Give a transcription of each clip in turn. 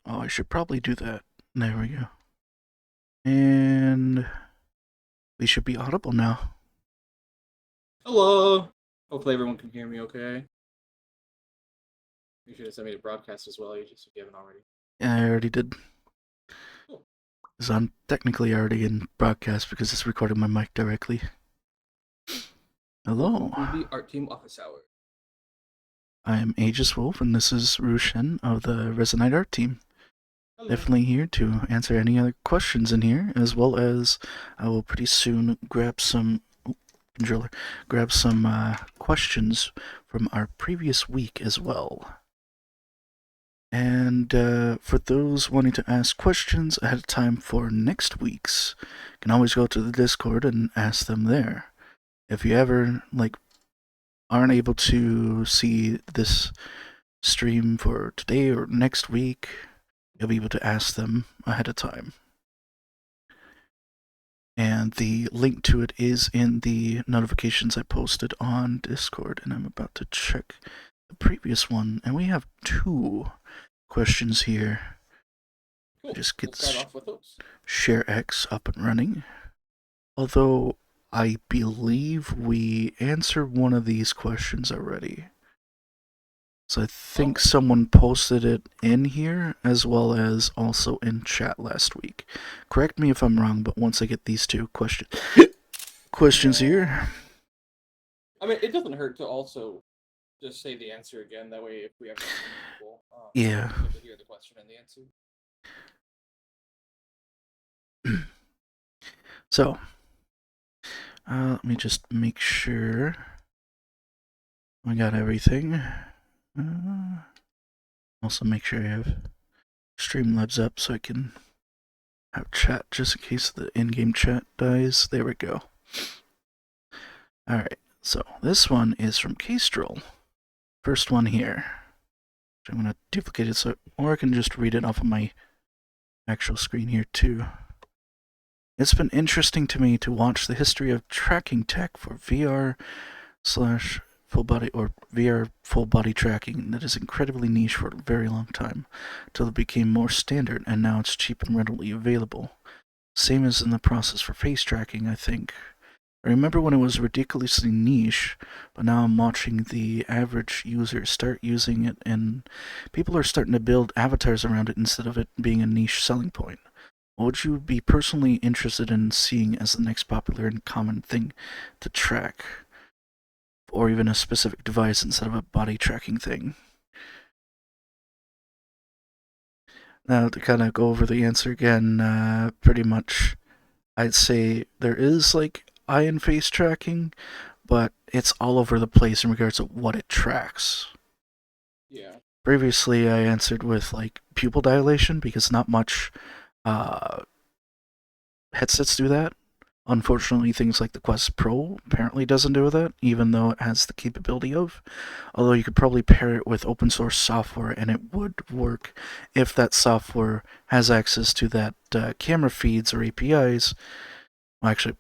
Oh, I should probably do that. There we go. And we should be audible now. Hello. Hopefully everyone can hear me okay. You should have sent me the broadcast as well, if you haven't already. Yeah, I already did. Cool. So I'm technically already in broadcast because it's recording my mic directly. Hello. Welcome to the Art Team Office Hour. I am Aegis Wolf, and this is Rushen of the Resonite Art Team. Hello. Definitely here to answer any other questions in here, as well as I will pretty soon grab some questions from our previous week as well. And for those wanting to ask questions ahead of time for next week's, you can always go to the Discord and ask them there. If you ever aren't able to see this stream for today or next week, you'll be able to ask them ahead of time. And the link to it is in the notifications I posted on Discord, and I'm about to check the previous one, and we have 2 questions here. Cool. Just get Let's start off with those. ShareX up and running. Although I believe we answered one of these questions already. So I think someone posted it in here as well as also in chat last week. Correct me if I'm wrong, but once I get these 2 questions here. I mean, it doesn't hurt to also just say the answer again. That way, if we have people, Yeah. get to hear the question and the answer. So, let me just make sure I got everything. Also make sure I have Streamlabs up so I can have chat just in case the in-game chat dies. There we go. Alright, so this one is from Kestrel. First one here. I'm going to duplicate it, or I can just read it off of my actual screen here too. It's been interesting to me to watch the history of tracking tech for VR/full body or VR full body tracking that is incredibly niche for a very long time, until it became more standard and now it's cheap and readily available. Same as in the process for face tracking, I think. I remember when it was ridiculously niche, but now I'm watching the average user start using it, and people are starting to build avatars around it instead of it being a niche selling point. What would you be personally interested in seeing as the next popular and common thing to track? Or even a specific device instead of a body tracking thing? Now, to kind of go over the answer again, pretty much, I'd say there is eye and face tracking, but it's all over the place in regards to what it tracks. Yeah. Previously, I answered with pupil dilation because not much headsets do that. Unfortunately, things like the Quest Pro apparently doesn't do that, even though it has the capability of. Although you could probably pair it with open source software and it would work if that software has access to that camera feeds or APIs. Well, actually,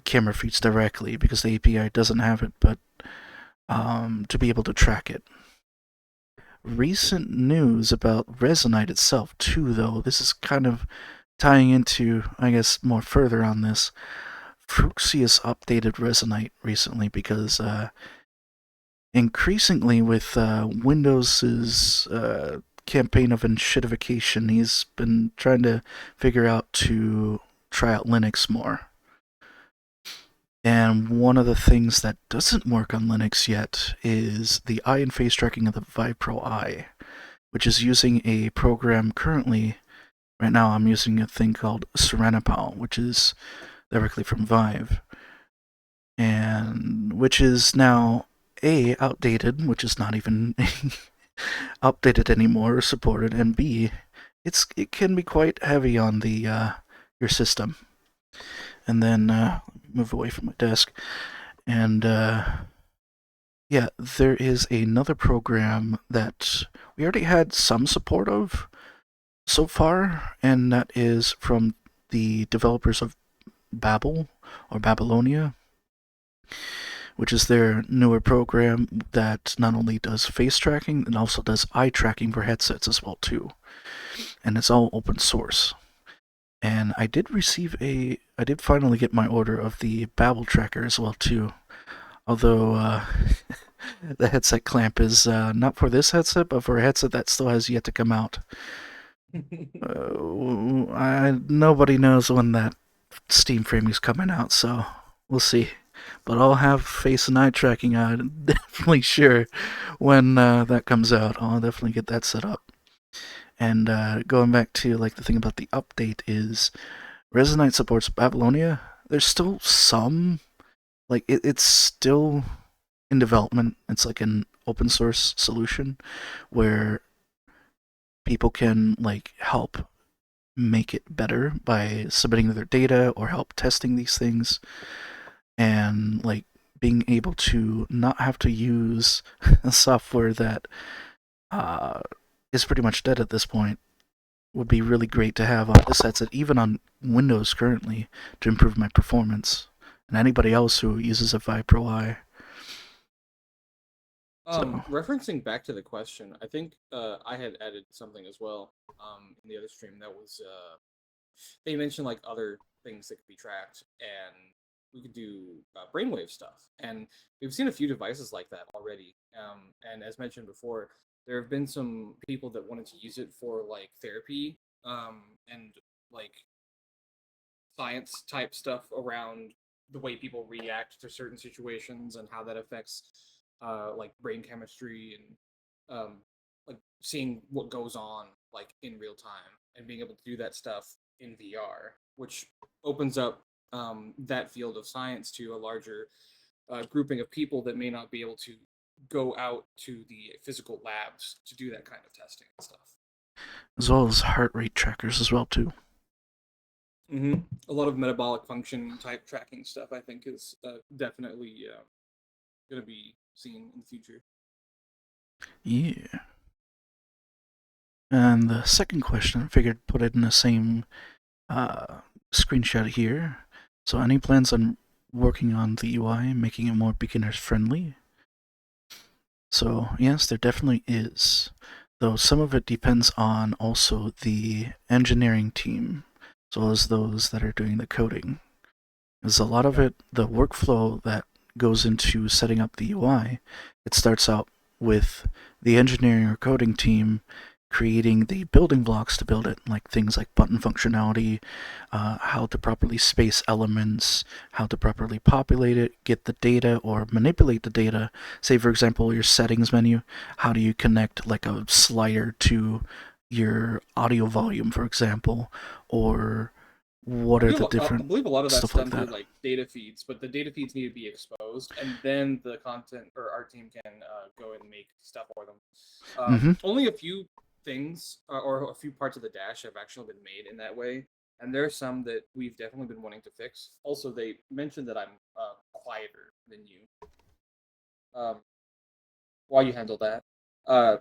camera feeds directly because the API doesn't have it, but to be able to track it. Recent news about Resonite itself, too, though. This is kind of tying into, I guess, more further on this. Fruxius updated Resonite recently because increasingly with Windows's campaign of enshittification, he's been trying to figure out to try out Linux more. And one of the things that doesn't work on Linux yet is the eye and face tracking of the Vive Pro Eye, which is using a program currently. Right now, I'm using a thing called Serenipal, which is directly from Vive, and which is now outdated, which is not even updated anymore or supported, and B, it can be quite heavy on the your system. And then move away from my desk, and yeah, there is another program that we already had some support of so far, and that is from the developers of Babel or Babylonia, which is their newer program that not only does face tracking and also does eye tracking for headsets as well too. and it's all open source. And I did finally get my order of the Babel tracker as well too. Although the headset clamp is not for this headset, but for a headset that still has yet to come out. Nobody knows when that Steam frame is coming out, so we'll see. But I'll have face and eye tracking. I'm definitely sure when that comes out. I'll definitely get that set up. And going back to like the thing about the update is Resonite supports Babylonia. There's still some it's still in development. It's like an open source solution where people can like help make it better by submitting their data or help testing these things and like being able to not have to use a software that uh, is pretty much dead at this point would be really great to have on this headset, even on Windows currently, to improve my performance. And anybody else who uses a Vi Pro I. So, Referencing back to the question, I think I had added something as well in the other stream that was they mentioned like other things that could be tracked, and we could do brainwave stuff. And we've seen a few devices like that already. And as mentioned before, there have been some people that wanted to use it for like therapy and like science type stuff around the way people react to certain situations and how that affects like brain chemistry and like seeing what goes on like in real time and being able to do that stuff in VR, which opens up that field of science to a larger grouping of people that may not be able to go out to the physical labs to do that kind of testing and stuff. as well as heart rate trackers as well too. A lot of metabolic function type tracking stuff, I think, is definitely going to be seen in the future. Yeah. And the second question, I figured put it in the same screenshot here. So, any plans on working on the UI, making it more beginners friendly? So, yes, there definitely is. Though some of it depends on also the engineering team, as well as those that are doing the coding. Because a lot of Yeah. it, the workflow that goes into setting up the UI, it starts out with the engineering or coding team creating the building blocks to build it, like things like button functionality, how to properly space elements, how to properly populate it, get the data or manipulate the data. Say, for example, your settings menu, how do you connect like a slider to your audio volume, for example, or what are the I different believe a lot of that's stuff like done through that. like data feeds, but the data feeds need to be exposed, and then the content or our team can go and make stuff for them. Mm-hmm. Only a few things or a few parts of the dash have actually been made in that way, and there are some that we've definitely been wanting to fix. Also, they mentioned that I'm quieter than you. Um, while you handle that, uh,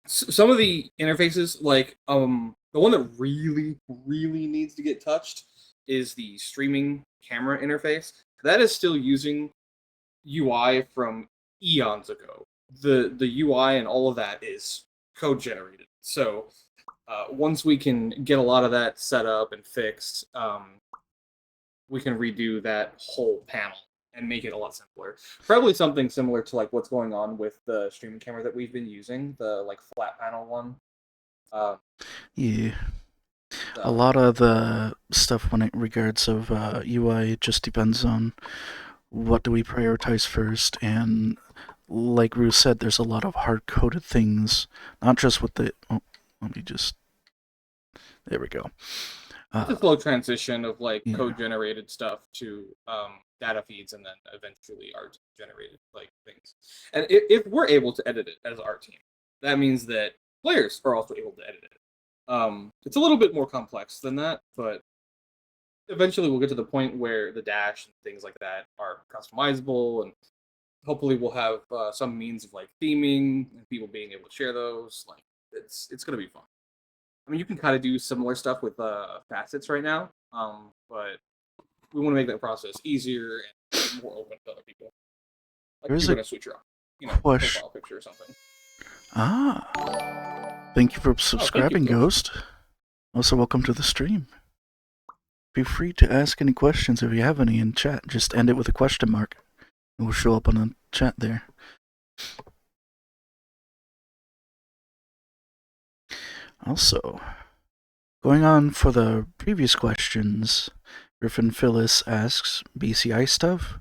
some of the interfaces, like the one that really needs to get touched is the streaming camera interface. That is still using UI from eons ago. The UI and all of that is code generated. So once we can get a lot of that set up and fixed, we can redo that whole panel and make it a lot simpler. Probably something similar to like what's going on with the streaming camera that we've been using, the like flat panel one. Uh, Yeah, a so lot of the stuff when it regards of UI just depends on what do we prioritize first, and like Rue said, there's a lot of hard-coded things, not just with the. Oh, let me just. There we go. it's a Uh, slow transition of like yeah, code generated stuff to data feeds and then eventually art generated like things. And if we're able to edit it as our team, that means that players are also able to edit it. It's a little bit more complex than that, but eventually we'll get to the point where the dash and things like that are customizable, and hopefully we'll have some means of like theming and people being able to share those. Like it's gonna be fun. I mean, you can kind of do similar stuff with facets right now, but we want to make that process easier and more open to other people. Like if there's you're a gonna switch your, question. profile picture or something. Ah, thank you for Oh, thank you, subscribing, Ghost. Ghost. Also, welcome to the stream. Feel free to ask any questions if you have any in chat. Just end it with a question mark. It will show up on the chat there. Also, going on for the previous questions, Griffin Phyllis asks BCI stuff.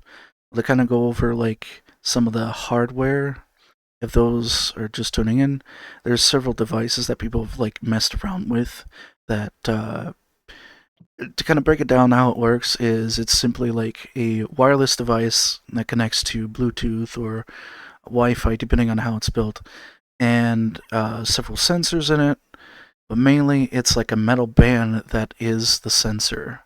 They kind of go over like some of the hardware. If those are just tuning in, there's several devices that people have like messed around with. That to kind of break it down, how it works is it's simply like a wireless device that connects to Bluetooth or Wi-Fi, depending on how it's built, and several sensors in it. But mainly, it's like a metal band that is the sensor,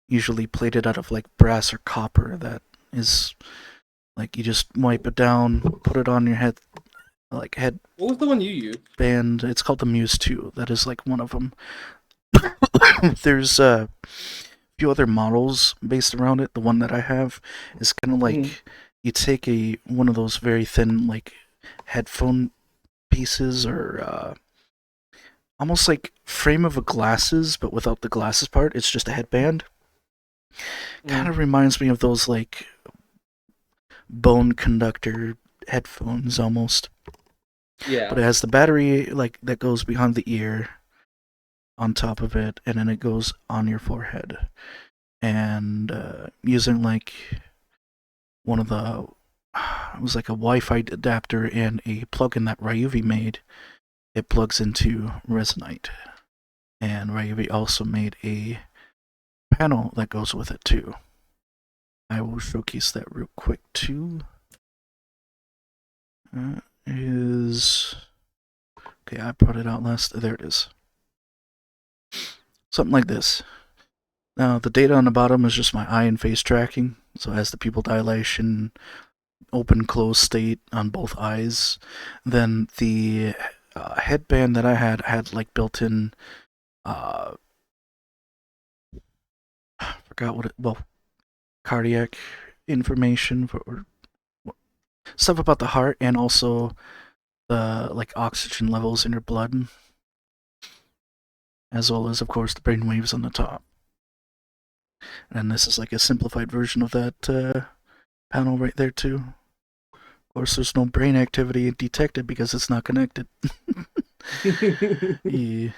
usually plated out of like brass or copper. That is like you just wipe it down, put it on your head, like head What was the one you used? band. It's called the Muse 2. That is like one of them. There's a few other models based around it. The one that I have is kind of Mm-hmm. like you take a one of those very thin like headphone pieces or almost like frame of a glasses, but without the glasses part. It's just a headband. Kind Mm. of reminds me of those like bone conductor headphones almost. But Yeah. it has the battery like that goes behind the ear on top of it, and then it goes on your forehead. And using like one of the it was like a Wi-Fi adapter and a plug-in that Ryuvi made. It plugs into Resonite, and Ryuvi also made a panel that goes with it too. I will showcase that real quick too. Is okay. I brought it out last. There it is. Something like this. Now the data on the bottom is just my eye and face tracking. So it has the pupil dilation, open close state on both eyes. Then the headband that I had like built-in. I forgot what it. Well, cardiac information for or stuff about the heart and also the like oxygen levels in your blood, as well as of course the brain waves on the top. And this is like a simplified version of that panel right there too. Of course, there's no brain activity detected because it's not connected. Yeah.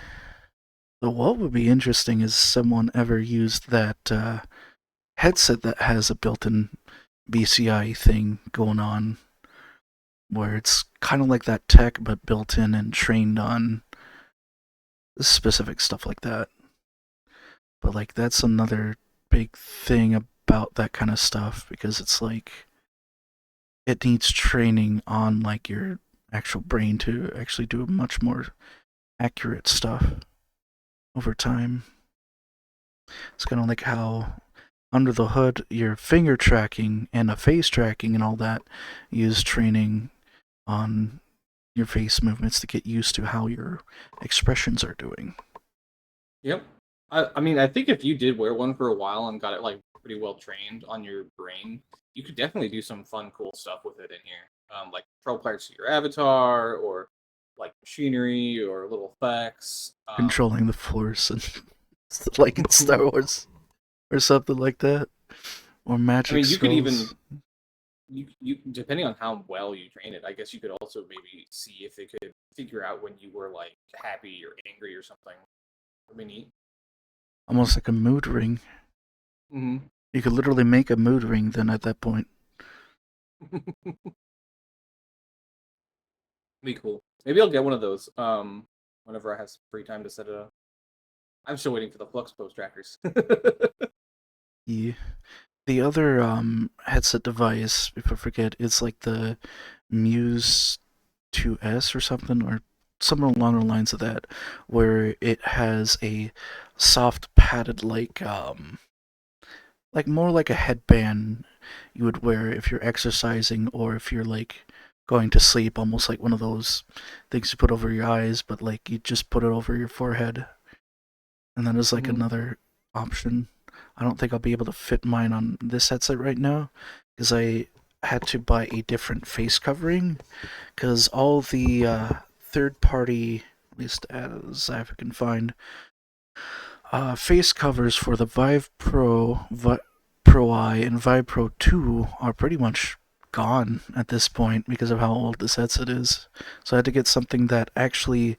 So what would be interesting is someone ever used that headset that has a built-in BCI thing going on, where it's kind of like that tech but built in and trained on specific stuff like that. But like that's another big thing about that kind of stuff because it's like it needs training on like your actual brain to actually do much more accurate stuff over time. It's kind of like how under the hood your finger tracking and a face tracking and all that use training on your face movements to get used to how your expressions are doing. Yep. I mean, I think if you did wear one for a while and got it like pretty well trained on your brain, you could definitely do some fun, cool stuff with it in here. Like control parts of your avatar, or like machinery, or little effects. Controlling the force and like in Star Wars or something like that, or I magic mean, you could even spells. you depending on how well you train it, I guess you could also maybe see if it could figure out when you were like happy or angry or something. That'd be neat. Almost like a mood ring. Mm-hmm. You could literally make a mood ring then at that point. Be cool. Maybe I'll get one of those. Whenever I have some free time to set it up. I'm still waiting for the Flux Post trackers. Yeah. The other headset device, if I forget, it's like the Muse 2S or something, or something along the lines of that, where it has a soft padded like more like a headband you would wear if you're exercising or if you're like going to sleep, almost like one of those things you put over your eyes, but like you just put it over your forehead. And then there's like Mhm. another option. I don't think I'll be able to fit mine on this headset right now because I had to buy a different face covering because all the third-party, at least as I can find, face covers for the Vive Pro, Pro I, and Vive Pro 2 are pretty much gone at this point because of how old this headset is. So I had to get something that actually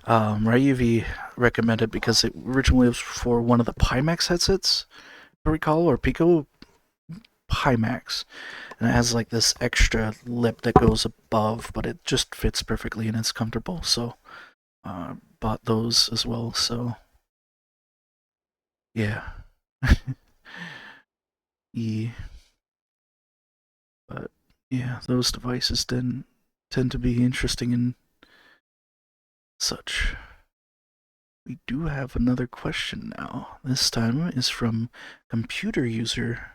Ryuvi recommended because it originally was for one of the Pimax headsets, if I recall, or Pico Pimax. And it has like this extra lip that goes above, but it just fits perfectly and it's comfortable. So bought those as well. So yeah. Yeah. But yeah, those devices then tend to be interesting and such. We do have another question now. This time is from computer user.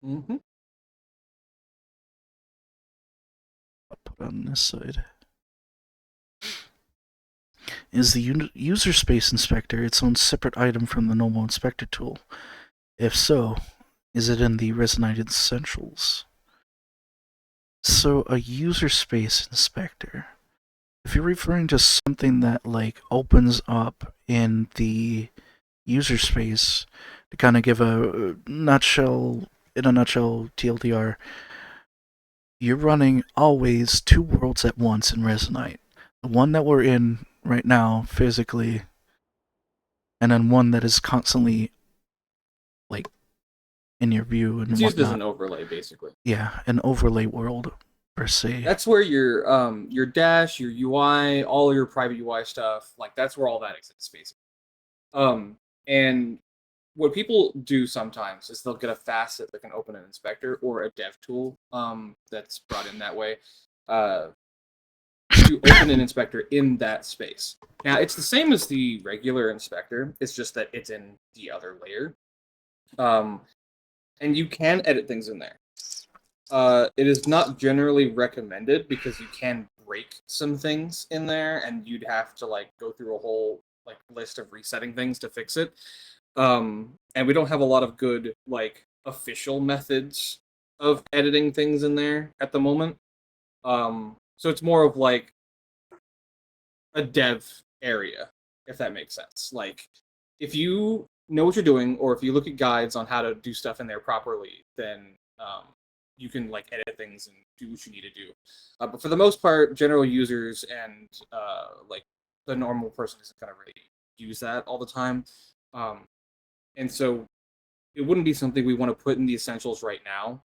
Mm-hmm. I'll put on this side. Is the user space inspector its own separate item from the normal inspector tool? If so, is it in the Resonite Essentials? So a user space inspector, if you're referring to something that like opens up in the user space to kind of give a nutshell, in a nutshell, TLDR, you're running always two worlds at once in Resonite. The one that we're in right now, physically, and then one that is constantly like in your view It's and used as whatnot. an overlay, basically. Yeah, an overlay world per se. That's where your dash, your UI, all your private UI stuff, like that's where all that exists, basically. And what people do sometimes is they'll get a facet that can open an inspector or a dev tool that's brought in that way uh, to open an inspector in that space. Now, it's the same as the regular inspector. It's just that it's in the other layer. Um, and you can edit things in there. It is not generally recommended because you can break some things in there, and you'd have to like go through a whole like list of resetting things to fix it. And we don't have a lot of good like official methods of editing things in there at the moment. So it's more of like a dev area, if that makes sense. Like, if you know what you're doing, or if you look at guides on how to do stuff in there properly, then you can like edit things and do what you need to do. But for the most part, general users and like the normal person isn't gonna really use that all the time, um, and so it wouldn't be something we want to put in the essentials right now,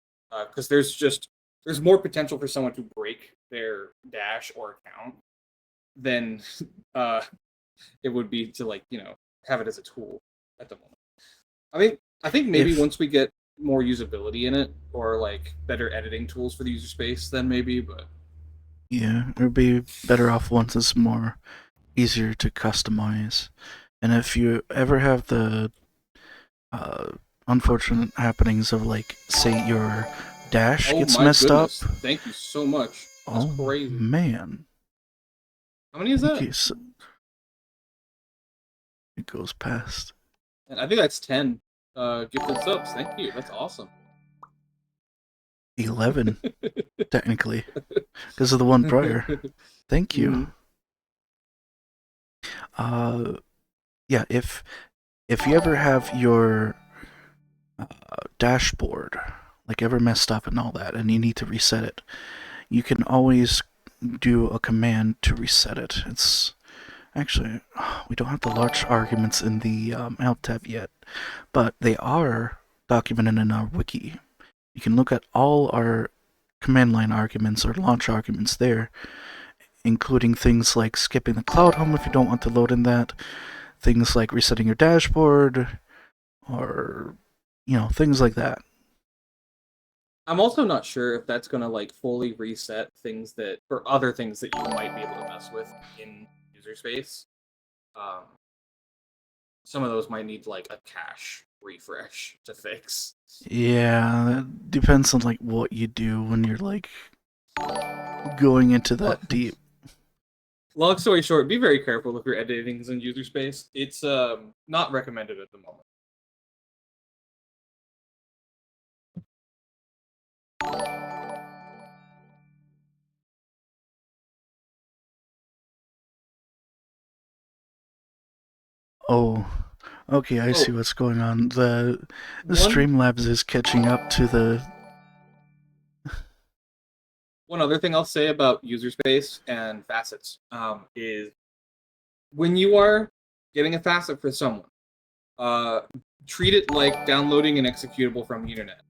because there's more potential for someone to break their dash or account than uh, it would be to like have it as a tool at the moment. I mean, I think maybe If once we get more usability in it or like better editing tools for the user space, then maybe. But yeah, it would be better off once it's more easier to customize. And if you ever have the uh, unfortunate happenings of like, say your dash oh gets my messed up, goodness, thank you so much. That's oh crazy. man, How many is thank that? you. So it goes past And I think that's 10 gifted subs. Thank you. That's awesome. 11 technically because of the one prior. Thank you. Hmm. Uh, yeah. If you ever have your dashboard like ever messed up and all that, and you need to reset it, you can always do a command to reset it. It's actually we don't have the large arguments in the help tab yet, but they are documented in our wiki. You can look at all our command line arguments or launch arguments there, including things like skipping the cloud home if you don't want to load in that, things like resetting your dashboard, or things like that. I'm also not sure if that's gonna like fully reset things that or other things that you might be able to mess with in user space. Um, some of those might need like a cache refresh to fix. Yeah, it depends on like what you do when you're like going into Well, that deep. long story short, be very careful if you're editing things in user space. It's not recommended at the moment. Oh, okay, I see Oh, what's going on. The one Streamlabs is catching up to the. one other thing I'll say about user space and facets is when you are getting a facet for someone, uh, treat it like downloading an executable from the internet.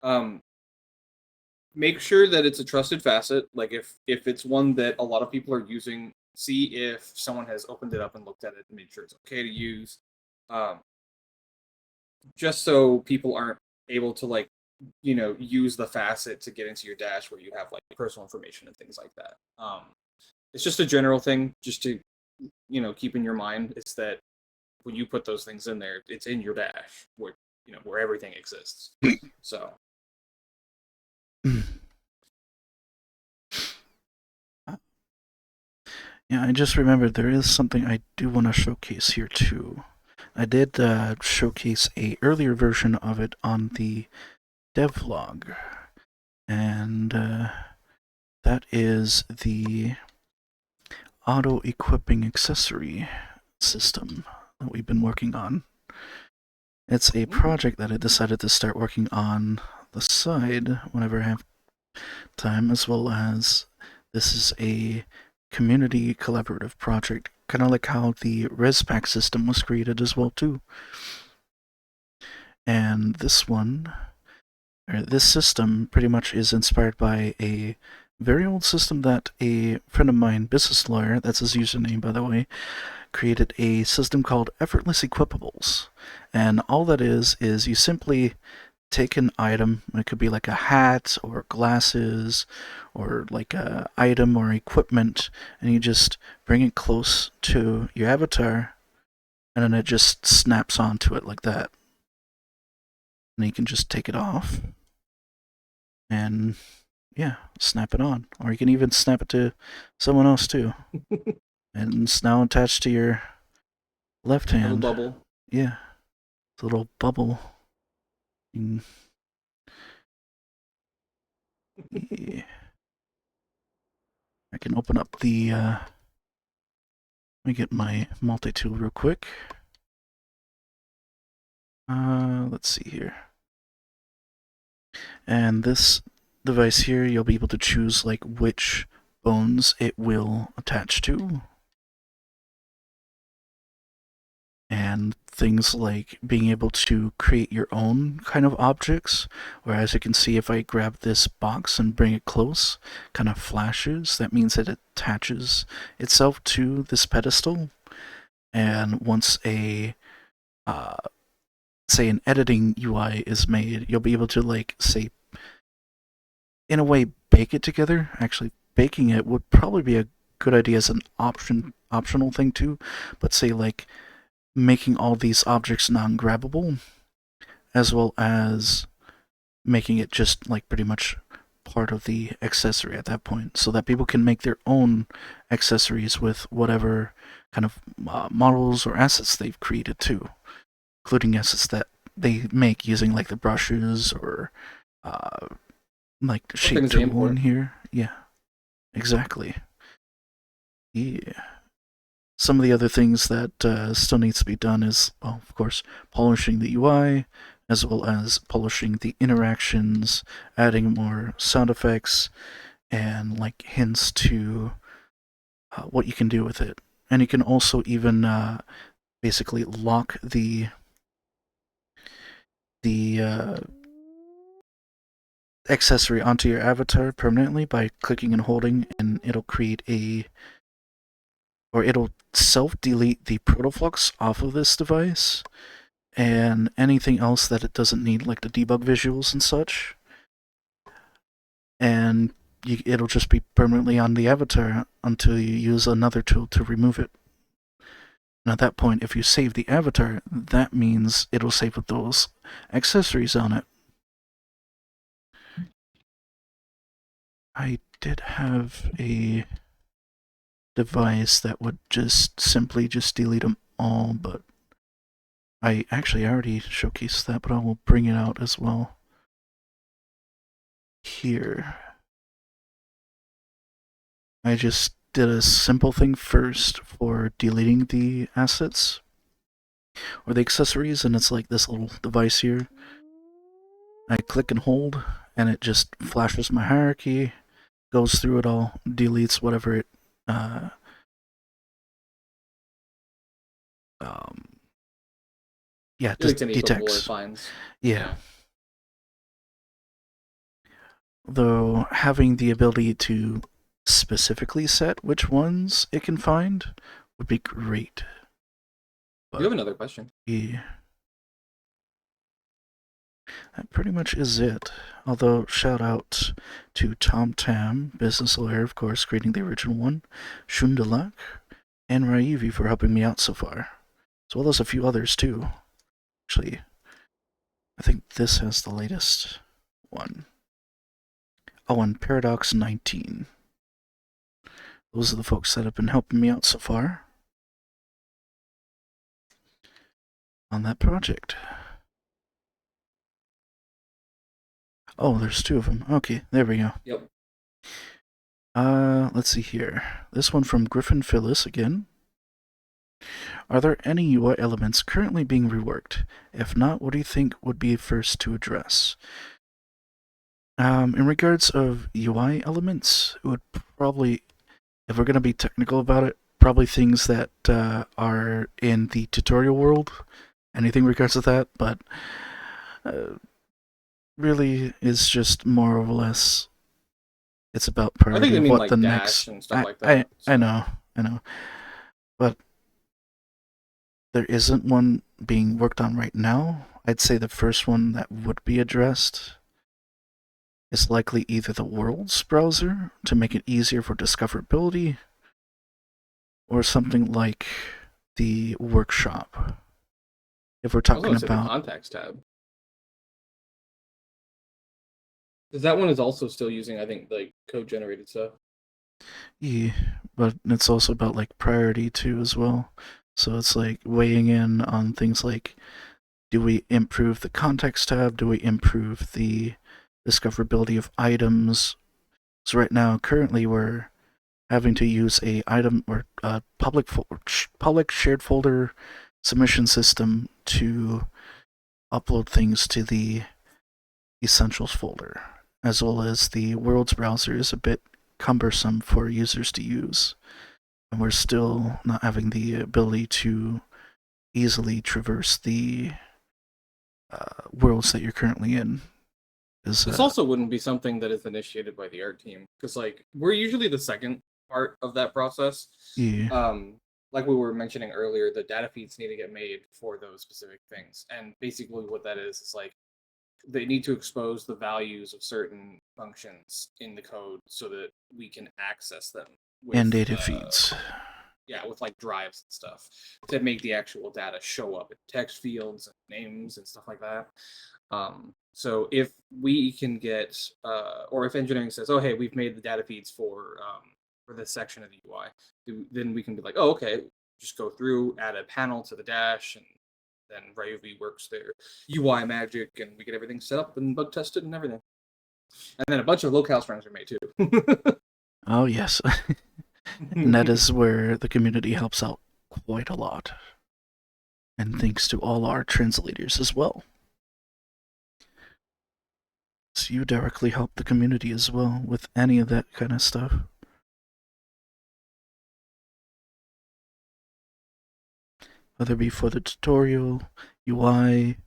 Um, Make sure that it's a trusted facet. Like if it's one that a lot of people are using, see if someone has opened it up and looked at it and made sure it's okay to use. Um, just so people aren't able to use the facet to get into your dash where you have like personal information and things like that. It's just a general thing, just to keep in your mind. It's that when you put those things in there, it's in your dash where everything exists. So Yeah, I just remembered there is something I do want to showcase here too. I did showcase a earlier version of it on the devlog, and that is the auto equipping accessory system that we've been working on. It's a mm, project that I decided to start working on the side whenever I have time, as well as this is a community collaborative project, kind of like how the ResPack system was created as well too. And this system pretty much is inspired by a very old system that a friend of mine, business lawyer, that's his username by the way, created a system called Effortless Equipables. And all that is you simply take an item, it could be like a hat or glasses or like a item or equipment, and you just bring it close to your avatar, and then it just snaps onto it like that. And you can just take it off and yeah, snap it on. Or you can even snap it to someone else too. And it's now attached to your left have a hand. bubble. Yeah, it's a little bubble. Yeah. I can open up the. Let me get my multi tool real quick. Let's see here. And this device here, you'll be able to choose like which bones it will attach to. And things like being able to create your own kind of objects. Whereas you can see if I grab this box and bring it close, kind of flashes. That means it attaches itself to this pedestal. And once a uh, say an editing UI is made, you'll be able to like say in a way bake it together. Actually, baking it would probably be a good idea as an optional thing too. But say like making all these objects non-grabbable, as well as making it just like pretty much part of the accessory at that point, so that people can make their own accessories with whatever kind of models or assets they've created too, including assets that they make using like the brushes or uh, like the Or shape things they tool in import. here. Yeah, exactly. Yeah. Some of the other things that still needs to be done is, well, of course, polishing the UI, as well as polishing the interactions, adding more sound effects, and like hints to what you can do with it. And you can also even basically lock the accessory onto your avatar permanently by clicking and holding, and it'll create a or it'll self delete the protoflux off of this device and anything else that it doesn't need, like the debug visuals and such. And it'll just be permanently on the avatar until you use another tool to remove it. And at that point, if you save the avatar, that means it'll save with those accessories on it. I did have a device that would just simply just delete them all, but I actually already showcased that, but I will bring it out as well here. I just did a simple thing first for deleting the assets, or the accessories, and it's like this little device here. I click and hold, and it just flashes my hierarchy, goes through it all, deletes whatever it uh, um, yeah, Deletes any bookable or detects. finds. Yeah. Yeah. Though having the ability to specifically set which ones it can find would be great. You But have another question. yeah, that pretty much is it. Although, shout out to Tom Tam, business lawyer, of course, creating the original one, Shundalak, and Raivi for helping me out so far, as well as a few others too. Actually, I think this has the latest one. Oh, and Paradox 19. Those are the folks that have been helping me out so far on that project. Oh, there's two of them. Okay, there we go. Yep. Let's see here. This one from Griffin Phyllis again. Are there any UI elements currently being reworked? If not, what do you think would be first to address? In regards of UI elements, it would probably, if we're going to be technical about it, probably things that are in the tutorial world, anything in regards to that, but uh, really is just more or less, it's about I think priority they of mean what the like Dash next. and stuff like that. I So know, I know, but there isn't one being worked on right now. I'd say the first one that would be addressed is likely either the world's browser to make it easier for discoverability, or something like the workshop. If we're I was talking going to say the about, contacts tab. Because that one is also still using, I think, like code generated stuff. yeah, but it's also about like priority too as well. So it's like weighing in on things like, do we improve the context tab? Do we improve the discoverability of items? So right now, currently, we're having to use a item or a public shared folder submission system to upload things to the essentials folder, as well as the world's browser is a bit cumbersome for users to use, and we're still not having the ability to easily traverse the worlds that you're currently in. Is This also wouldn't be something that is initiated by the art team because, like, we're usually the second part of that process. yeah, Um, like we were mentioning earlier, the data feeds need to get made for those specific things, and basically what that is like they need to expose the values of certain functions in the code so that we can access them and with data feeds. yeah, with like drives and stuff to make the actual data show up in text fields and names and stuff like that. So if we can get, or if engineering says, "Oh, hey, we've made the data feeds for this section of the UI," then we can be like, "Oh, okay, just go through, add a panel to the dash, and then Ryuvi works their UI magic, and we get everything set up and bug tested and everything." And then a bunch of locale strings are made too. Oh, yes. And that is where the community helps out quite a lot. And thanks to all our translators as well. So you directly help the community as well with any of that kind of stuff. Whether it be for the tutorial, UI,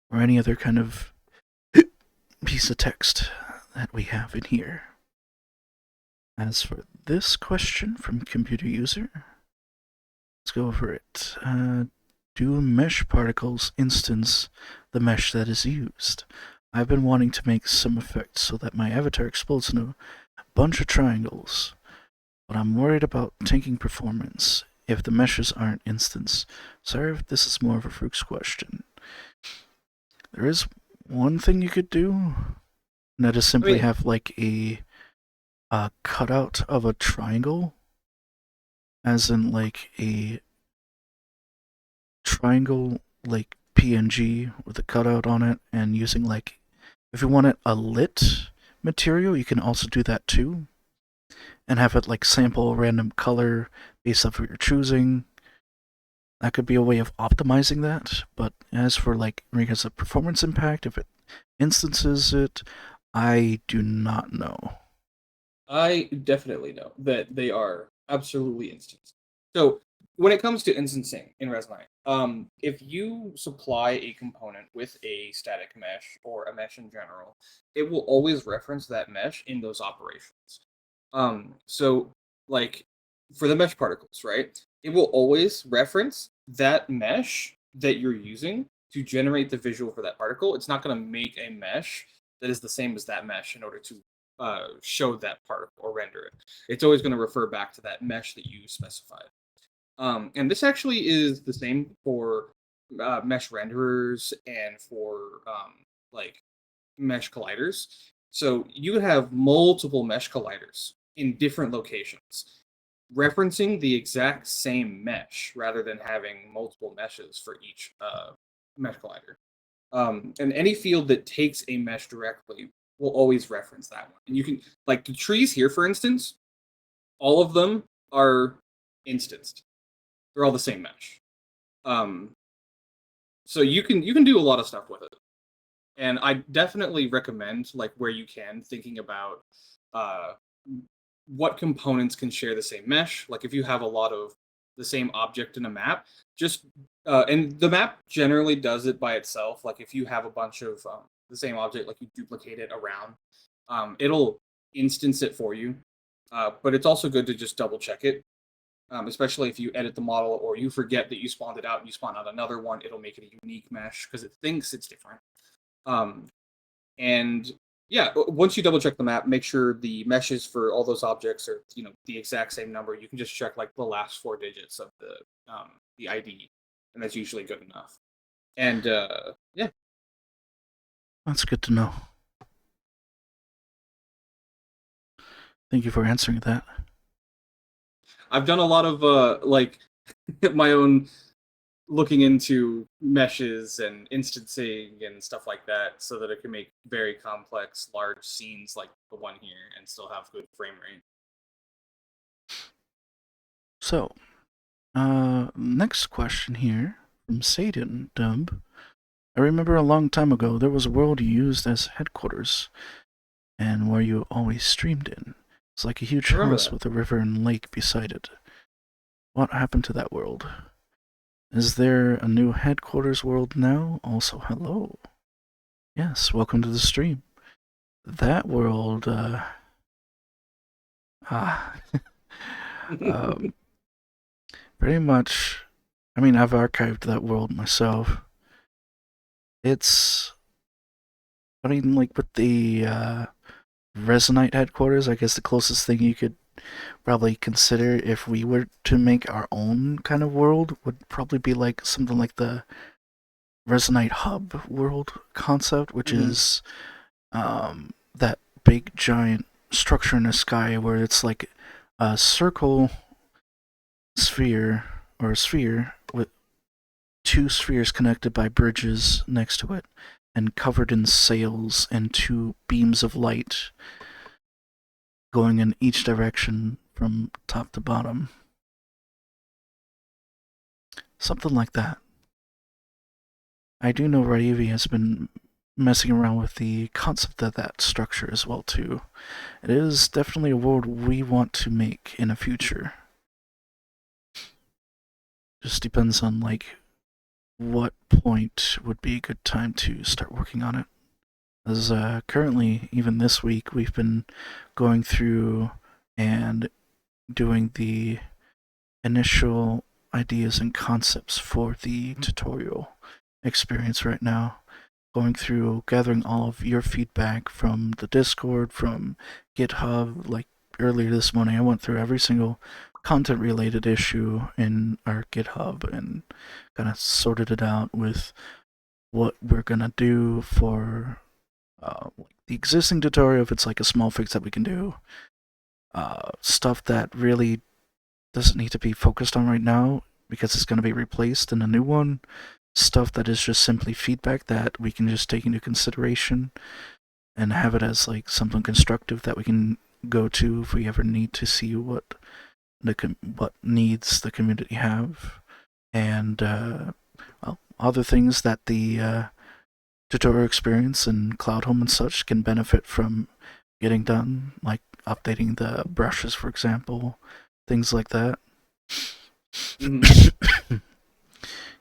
or any other kind of piece of text that we have in here. As for this question from computer user, let's go over it. Do mesh particles instance the mesh that is used? I've been wanting to make some effects so that my avatar explodes into a bunch of triangles, but I'm worried about tanking performance if the meshes aren't instanced. Sorry if this is more of a Fruits question. There is one thing you could do, and that is I simply mean, have like a cutout of a triangle, as in like a triangle like PNG with a cutout on it, and using like, if you want it a lit material, you can also do that too, and have it like sample a random color based off what you're choosing. that could be a way of optimizing that. But as for like in regards of performance impact, if it instances it, I do not know. I definitely know that they are absolutely instanced. So when it comes to instancing in Resonite, if you supply a component with a static mesh or a mesh in general, it will always reference that mesh in those operations. So like for the mesh particles, right? It will always reference that mesh that you're using to generate the visual for that particle. It's not going to make a mesh that is the same as that mesh in order to show that particle or render it. It's always going to refer back to that mesh that you specified. And this actually is the same for mesh renderers and for like mesh colliders. So you would have multiple mesh colliders in different locations, referencing the exact same mesh rather than having multiple meshes for each mesh collider. And any field that takes a mesh directly will always reference that one. And you can, like the trees here, for instance, all of them are instanced. They're all the same mesh. Um, so you can do a lot of stuff with it. And I definitely recommend, like where you can, thinking about uh, what components can share the same mesh. Like if you have a lot of the same object in a map, just and the map generally does it by itself. Like if you have a bunch of the same object, like you duplicate it around, it'll instance it for you. But it's also good to just double check it, especially if you edit the model or you forget that you spawned it out and you spawn out another one. It'll make it a unique mesh because it thinks it's different. Um, and yeah, once you double check the map, make sure the meshes for all those objects are the exact same number. You can just check like the last four digits of the ID, and that's usually good enough. And yeah, That's good to know. Thank you for answering that. I've done a lot of like my own looking into meshes and instancing and stuff like that so that it can make very complex large scenes like the one here and still have good frame rate. So, next question here from Satan Dub. I remember a long time ago there was a world you used as headquarters and where you always streamed in. It's like a huge I remember house that. with a river and lake beside it. What happened to that world? Is there a new headquarters world now? Also, hello. Yes, welcome to the stream. That world, ah, um, pretty much. I mean, I've archived that world myself. It's, I mean, like with the Resonite headquarters, I guess the closest thing you could probably consider if we were to make our own kind of world would probably be like something like the Resonite Hub world concept, which Hmm. is that big giant structure in the sky where it's like a circle sphere or a sphere with two spheres connected by bridges next to it and covered in sails and two beams of light going in each direction from top to bottom. Something like that. I do know Raivi has been messing around with the concept of that structure as well too. It is definitely a world we want to make in the future. Just depends on like what point would be a good time to start working on it. As currently, even this week, we've been going through and doing the initial ideas and concepts for the tutorial experience right now. Going through gathering all of your feedback from the Discord, from GitHub. Like earlier this morning, I went through every single content related issue in our GitHub and kind of sorted it out with what we're gonna do for the existing tutorial. If it's like a small fix that we can do, stuff that really doesn't need to be focused on right now because it's going to be replaced in a new one. Stuff that is just simply feedback that we can just take into consideration and have it as like something constructive that we can go to if we ever need to see what needs the community have. and well, other things that the tutorial experience and Cloud Home and such can benefit from getting done, like updating the brushes, for example, things like that. Hmm.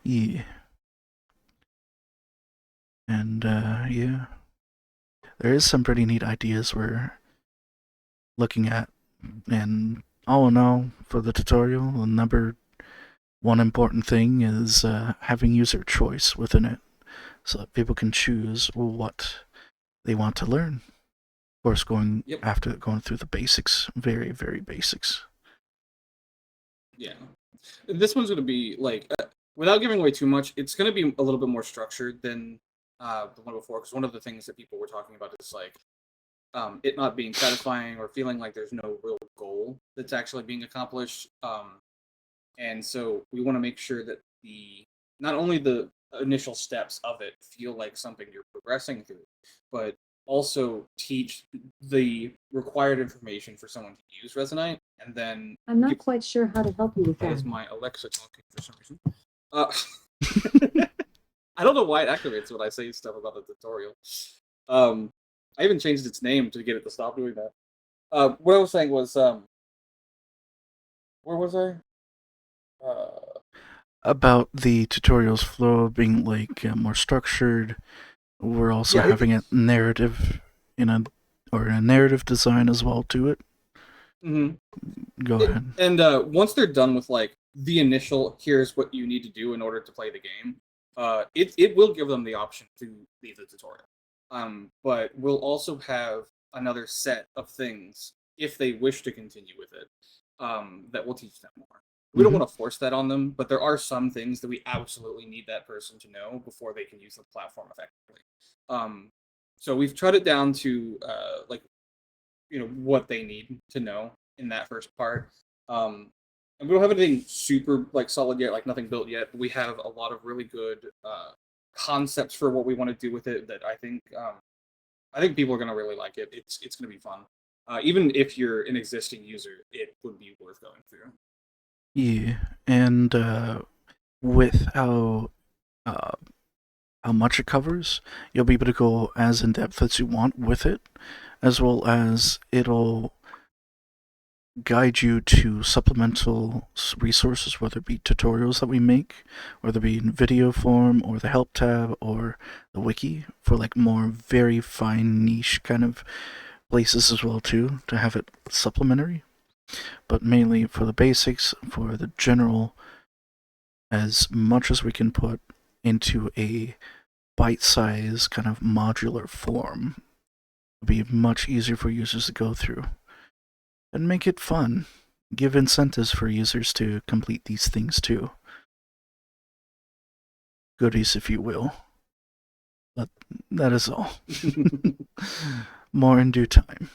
Yeah, and yeah, there is some pretty neat ideas we're looking at, and all in all, for the tutorial, the number one important thing is having user choice within it, so that people can choose what they want to learn. Of course, Yep. going through the basics, very very basics. Yeah. This one's gonna be like, without giving away too much, it's gonna be a little bit more structured than the one before. Because one of the things that people were talking about is like it not being satisfying or feeling like there's no real goal that's actually being accomplished. And so we want to make sure that the not only the initial steps of it feel like something you're progressing through, but also teach the required information for someone to use Resonite, and then I'm not quite sure how to help you with that that. is my Alexa talking for some reason. Uh, I don't know why it activates when I say stuff about the tutorial. Um, I even changed its name to get it to stop doing that. What I was saying was, where was I? Uh, About the tutorials flow being like more structured, we're also yeah, having a narrative in a or a narrative design as well to it. mhm. Go ahead. And once they're done with like the initial, here's what you need to do in order to play the game, it will give them the option to leave the tutorial. But we'll also have another set of things if they wish to continue with it, that will teach them more. We don't Mm-hmm. want to force that on them, but there are some things that we absolutely need that person to know before they can use the platform effectively. Um, so we've tried it down to like what they need to know in that first part. Um, and we don't have anything super like solid yet, like nothing built yet. But we have a lot of really good concepts for what we want to do with it that I think people are gonna really like it. It's gonna be fun. Even if you're an existing user, it would be worth going through. Yeah, and with uh, how much it covers, you'll be able to go as in depth as you want with it, as well as it'll guide you to supplemental resources, whether it be tutorials that we make, whether it be in video form, or the help tab, or the wiki for like more very fine niche kind of places as well too, to have it supplementary. But mainly for the basics, for the general, as much as we can put into a bite-sized kind of modular form, it'll be much easier for users to go through and make it fun. Give incentives for users to complete these things too. Goodies, if you will. But that is all. More in due time.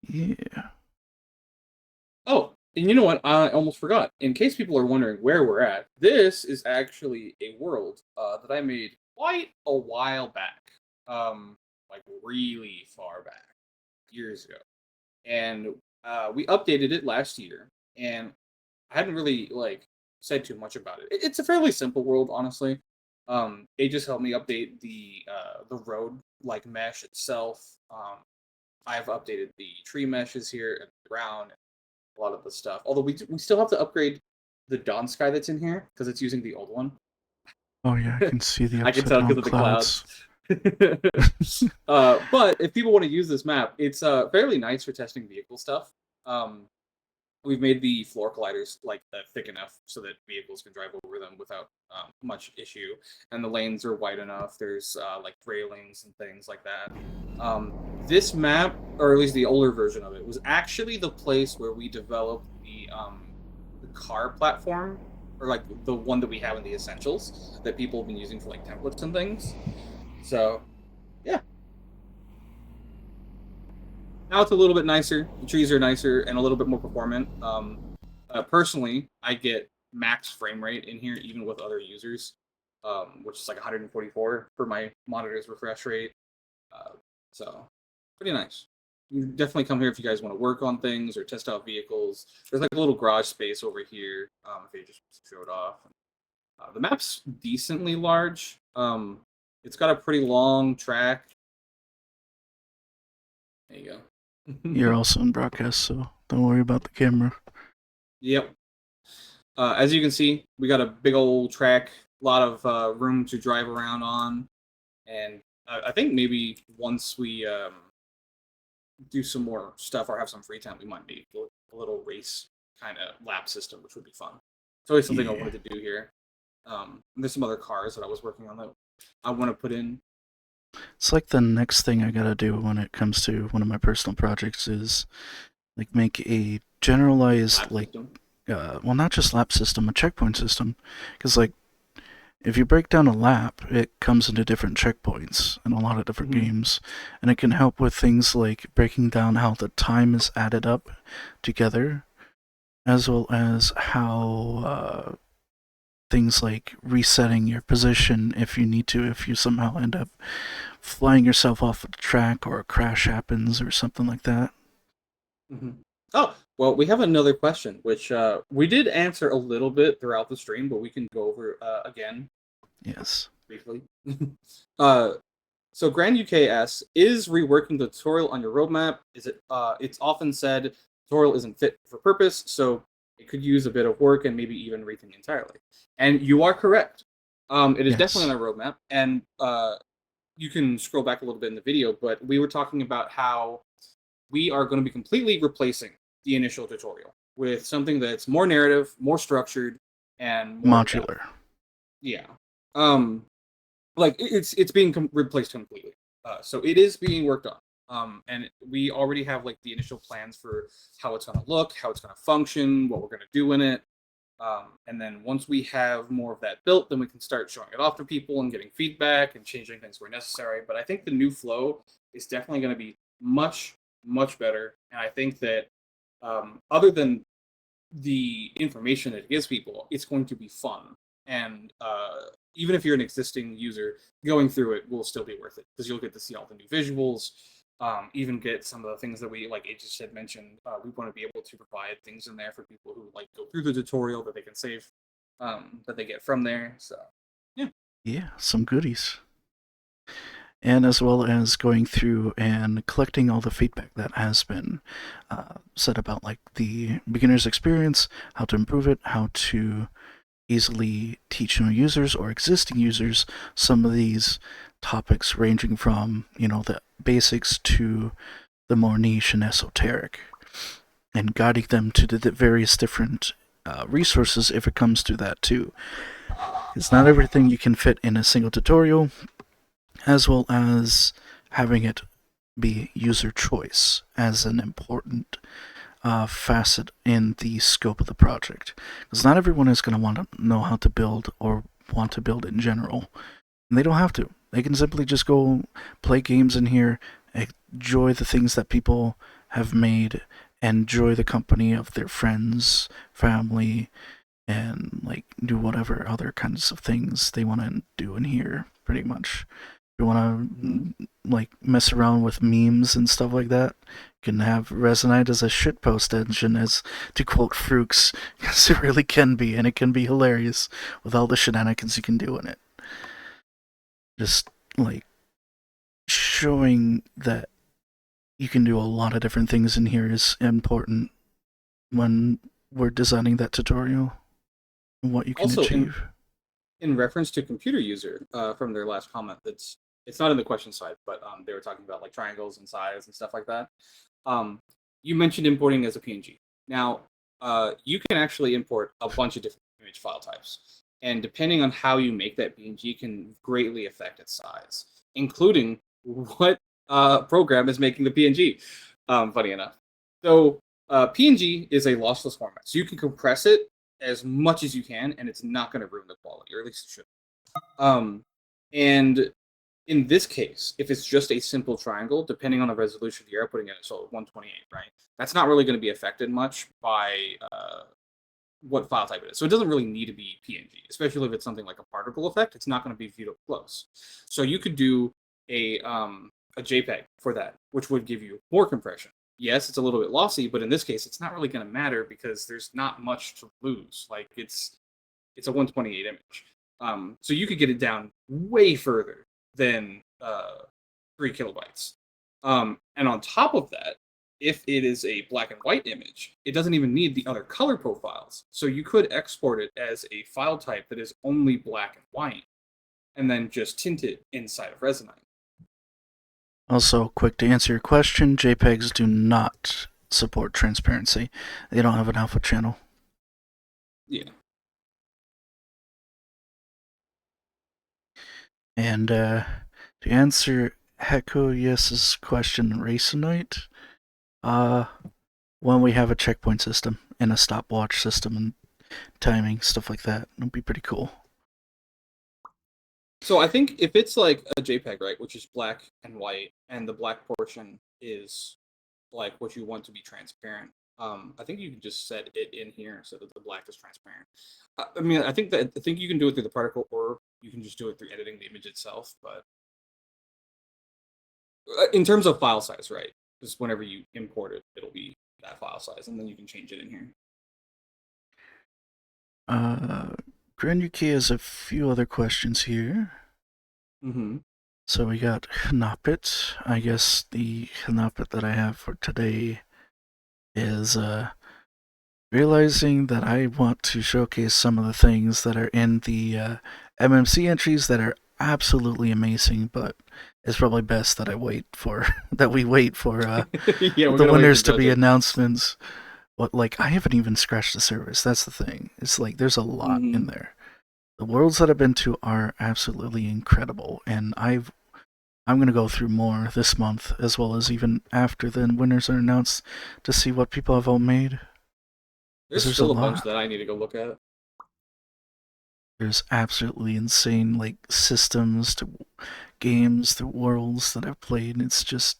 Yeah. Oh, and you know what? I almost forgot. In case people are wondering where we're at, this is actually a world that I made quite a while back. Like really far back, years ago. And we updated it last year, and I hadn't really like said too much about it. It's a fairly simple world, honestly. It just helped me update the road like mesh itself. I've updated the tree meshes here and the ground, a lot of the stuff. Although we still have to upgrade the dawn sky that's in here because it's using the old one. Oh yeah, I can see the I can upside tell down because of the clouds. clouds. But if people want to use this map, it's fairly nice for testing vehicle stuff. Um, we've made the floor colliders like thick enough so that vehicles can drive over them without much issue, and the lanes are wide enough. There's like railings and things like that. This map, or at least the older version of it, was actually the place where we developed the car platform, or like the one that we have in the essentials that people have been using for like templates and things. So yeah, now it's a little bit nicer. The trees are nicer and a little bit more performant. Personally, I get max frame rate in here, even with other users, which is like 144 for my monitor's refresh rate. Uh, so pretty nice. you definitely come here if you guys want to work on things or test out vehicles. There's like a little garage space over here if you just show it off. The map's decently large. It's got a pretty long track. There you go. You're also in broadcast, so don't worry about the camera. Yep. As you can see, we got a big old track, a lot of room to drive around on, and I think maybe once we do some more stuff or have some free time, we might make a little race kind of lap system, which would be fun. It's always something I Yeah. wanted to do here. There's some other cars that I was working on that I want to put in. It's like the next thing I gotta do when it comes to one of my personal projects is like make a generalized Lap like system. well, not just lap system, a checkpoint system, because like if you break down a lap, it comes into different checkpoints in a lot of different Mhm. games, and it can help with things like breaking down how the time is added up together, as well as how things like resetting your position if you need to, if you somehow end up flying yourself off the track or a crash happens or something like that. Mm-hmm. Oh, well, we have another question, which we did answer a little bit throughout the stream, but we can go over again Yes. briefly. uh, so Grand UK asks, is reworking the tutorial on your roadmap? Is it? It's often said tutorial isn't fit for purpose, so it could use a bit of work and maybe even rethink entirely. And you are correct. It is definitely Yes. on our roadmap, and you can scroll back a little bit in the video, but we were talking about how we are going to be completely replacing the initial tutorial with something that's more narrative, more structured, and more in depth. Modular. Yeah. Um, like it's being replaced completely. So it is being worked on. And we already have like the initial plans for how it's going to look, how it's going to function, what we're going to do in it. And then once we have more of that built, then we can start showing it off to people and getting feedback and changing things where necessary. But I think the new flow is definitely going to be much, much better. And I think that other than the information that it gives people, it's going to be fun. And even if you're an existing user, going through it will still be worth it because you'll get to see all the new visuals, even get some of the things that we, like Aegis had mentioned, we want to be able to provide things in there for people who like go through the tutorial that they can save, that they get from there. So, yeah. Yeah, some goodies. And as well as going through and collecting all the feedback that has been said about like the beginner's experience, how to improve it, how to easily teach new users or existing users some of these topics ranging from, you know, the basics to the more niche and esoteric, and guiding them to the various different resources if it comes to that too. It's not everything you can fit in a single tutorial, as well as having it be user choice as an important facet in the scope of the project. Because not everyone is going to want to know how to build or want to build in general. And they don't have to. They can simply just go play games in here, enjoy the things that people have made, enjoy the company of their friends, family, and like do whatever other kinds of things they want to do in here, pretty much. If you want to like mess around with memes and stuff like that, you can have Resonite as a shitpost engine, as to quote Fruks, because it really can be, and it can be hilarious with all the shenanigans you can do in it. Just like showing that you can do a lot of different things in here is important when we're designing that tutorial and what you can Also, achieve. in reference to computer user from their last comment, that's it's not in the question side, but they were talking about like triangles and size and stuff like that. You mentioned importing as a PNG. Now, you can actually import a bunch of different image file types, and depending on how you make that PNG can greatly affect its size, including what program is making the PNG. Funny enough, so PNG is a lossless format, so you can compress it as much as you can, and it's not going to ruin the quality, or at least it should. And in this case, if it's just a simple triangle, depending on the resolution you're putting in it, so 128, right? That's not really going to be affected much by what file type it is. So it doesn't really need to be PNG, especially if it's something like a particle effect. It's not going to be viewed up close. So you could do a JPEG for that, which would give you more compression. Yes, it's a little bit lossy, but in this case, it's not really going to matter because there's not much to lose. Like it's a 128 image, so you could get it down way further than 3 kilobytes. And on top of that, if it is a black and white image, it doesn't even need the other color profiles. So you could export it as a file type that is only black and white, and then just tint it inside of Resonite. Also, quick to answer your question, JPEGs do not support transparency. They don't have an alpha channel. Yeah. And to answer Heko Yes's question, Resonite, when we have a checkpoint system and a stopwatch system and timing, stuff like that, it'll be pretty cool. So I think if it's like a JPEG, right, which is black and white, and the black portion is like what you want to be transparent, I think you can just set it in here so that the black is transparent. I mean, I think you can do it through the particle, or you can just do it through editing the image itself. But in terms of file size, right, just whenever you import it, it'll be that file size, and then you can change it in here. Granuki has a few other questions here. Mm-hmm. So we got Hnappet. I guess the Hnappet that I have for today is realizing that I want to showcase some of the things that are in the MMC entries that are absolutely amazing, but it's probably best that I wait for that we wait for Yeah, the winners to be announcements. What, like, I haven't even scratched the surface. That's the thing. It's like there's a lot in there. The worlds that I've been to are absolutely incredible, and I'm gonna go through more this month, as well as even after the winners are announced, to see what people have all made. There's There's still a a bunch lot. that I need to go look at. There's absolutely insane like systems to games, to worlds that I've played. It's just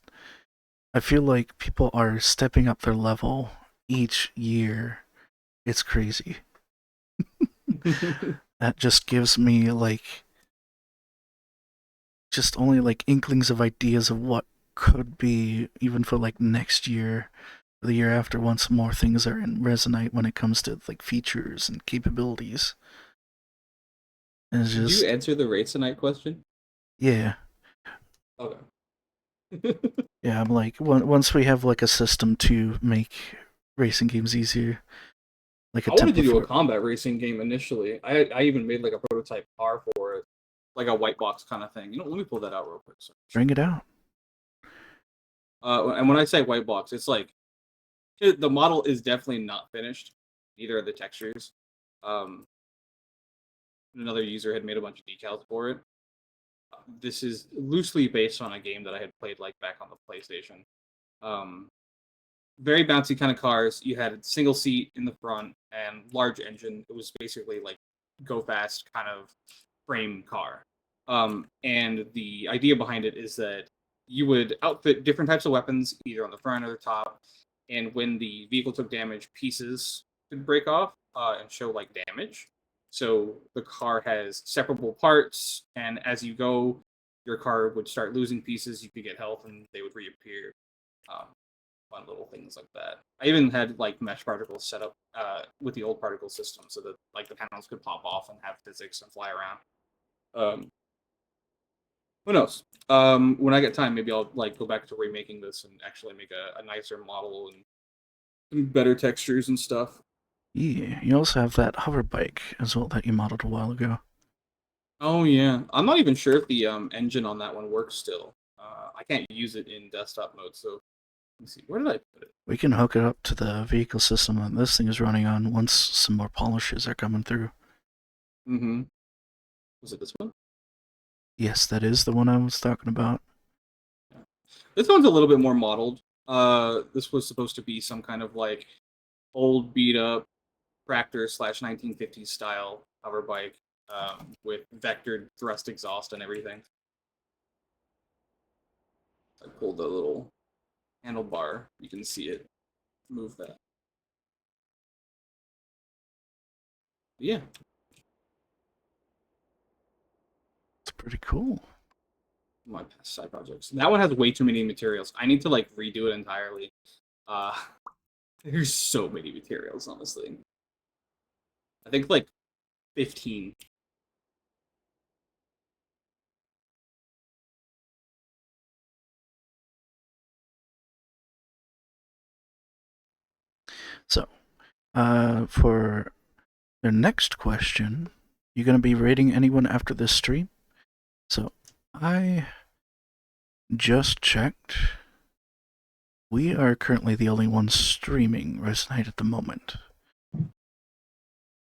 I feel like people are stepping up their level each year. It's crazy. That just gives me like just only like inklings of ideas of what could be even for like next year, the year after, once more things are in Resonite when it comes to like features and capabilities. And it's Did you just answer the Resonite question? yeah. Okay. Yeah, I'm like once we have like a system to make racing games easier, like a I wanted to template do for a it. combat racing game initially. I even made like a prototype car for it, like a white box kind of thing. You know, let me pull that out real quick. So, Bring it out. and when I say white box, it's like the model is definitely not finished. Neither are the textures. Um, Another user had made a bunch of decals for it. This is loosely based on a game that I had played like back on the PlayStation. Um, Very bouncy kind of cars. You had a single seat in the front and large engine. It was basically like go fast kind of frame car. And the idea behind it is that you would outfit different types of weapons either on the front or the top. And when the vehicle took damage, pieces could break off and show like damage. So the car has separable parts, and as you go, your car would start losing pieces. You could get health, and they would reappear. Um, Fun little things like that. I even had like mesh particles set up with the old particle system so that like the panels could pop off and have physics and fly around. Um, who knows? When I get time, maybe I'll like go back to remaking this and actually make a nicer model and better textures and stuff. Yeah, you also have that hover bike as well that you modeled a while ago. Oh yeah, I'm not even sure if the engine on that one works still. I can't use it in desktop mode, so let me see. Where did I put it? We can hook it up to the vehicle system that this thing is running on once some more polishes are coming through. Mm-hmm. Was it this one? Yes, that is the one I was talking about. Yeah. This one's a little bit more modeled. This was supposed to be some kind of like old beat up tractor slash 1950s style hover bike with vectored thrust exhaust and everything. I pulled the little handlebar. You can see it. Move that. Yeah. It's pretty cool. my past side projects. That one has way too many materials. I need to like redo it entirely. Uh, there's so many materials, honestly. I think like 15. So, for the next question, you're going to be rating anyone after this stream? So, I just checked. We are currently the only ones streaming Resonite at the moment.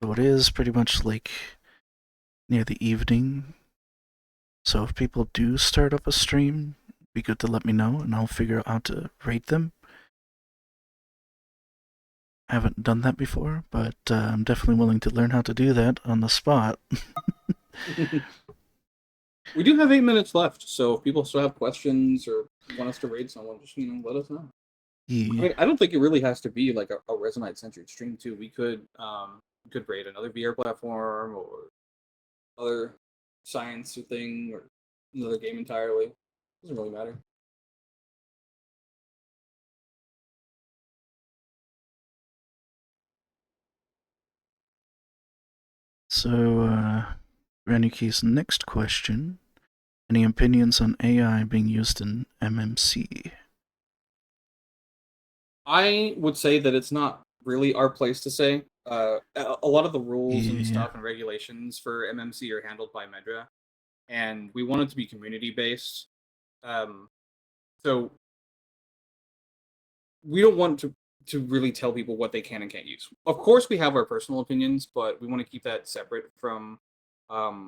So it is pretty much like near the evening. So if people do start up a stream, be good to let me know and I'll figure out how to rate them. I haven't done that before, but I'm definitely willing to learn how to do that on the spot. We do have 8 minutes left, so if people still have questions or want us to raid someone, just let us know. I Yeah. mean, I don't think it really has to be like a Resonite centered stream too. We could raid another VR platform or other science thing or another game entirely. Doesn't really matter. So, Renuki's next question. Any opinions on AI being used in MMC? I would say that it's not really our place to say. A lot of the rules and Yeah. stuff and regulations for MMC are handled by Medra, and we want it to be community based. So we don't want to really tell people what they can and can't use. Of course, we have our personal opinions, but we want to keep that separate from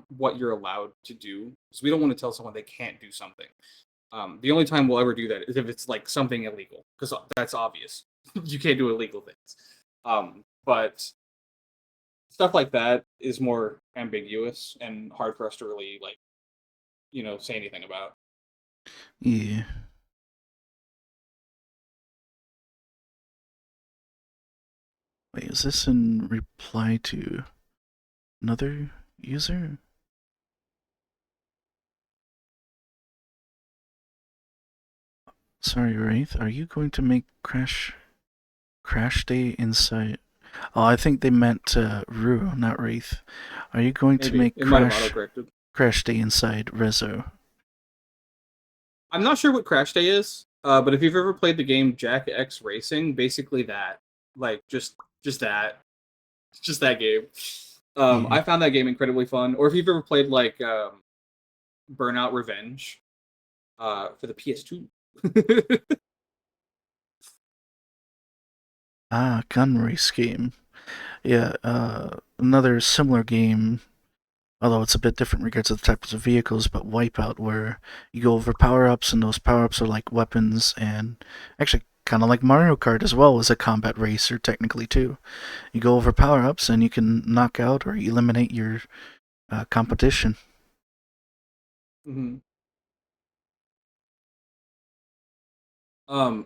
what you're allowed to do. Because we don't want to tell someone they can't do something. The only time we'll ever do that is if it's like something illegal, because that's obvious. You can't do illegal things. But stuff like that is more ambiguous and hard for us to really like, say anything about. Yeah. Wait, is this in reply to another user? Sorry, Wraith, are you going to make Crash Day inside? Oh, I think they meant Rue, not Wraith. Are you going to Maybe make it might have autocorrected. Crash Day inside Rezo? I'm not sure what Crash Day is, but if you've ever played the game Jack X Racing, basically that, like just that, just that game. Yeah. I found that game incredibly fun. Or if you've ever played like Burnout Revenge, for the PS2. Ah, gun race game. Yeah, another similar game, although it's a bit different in regards to the types of vehicles, but Wipeout, where you go over power-ups, and those power-ups are like weapons, and actually kind of like Mario Kart as well as a combat racer, technically, too. You go over power-ups, and you can knock out or eliminate your competition. Mm-hmm.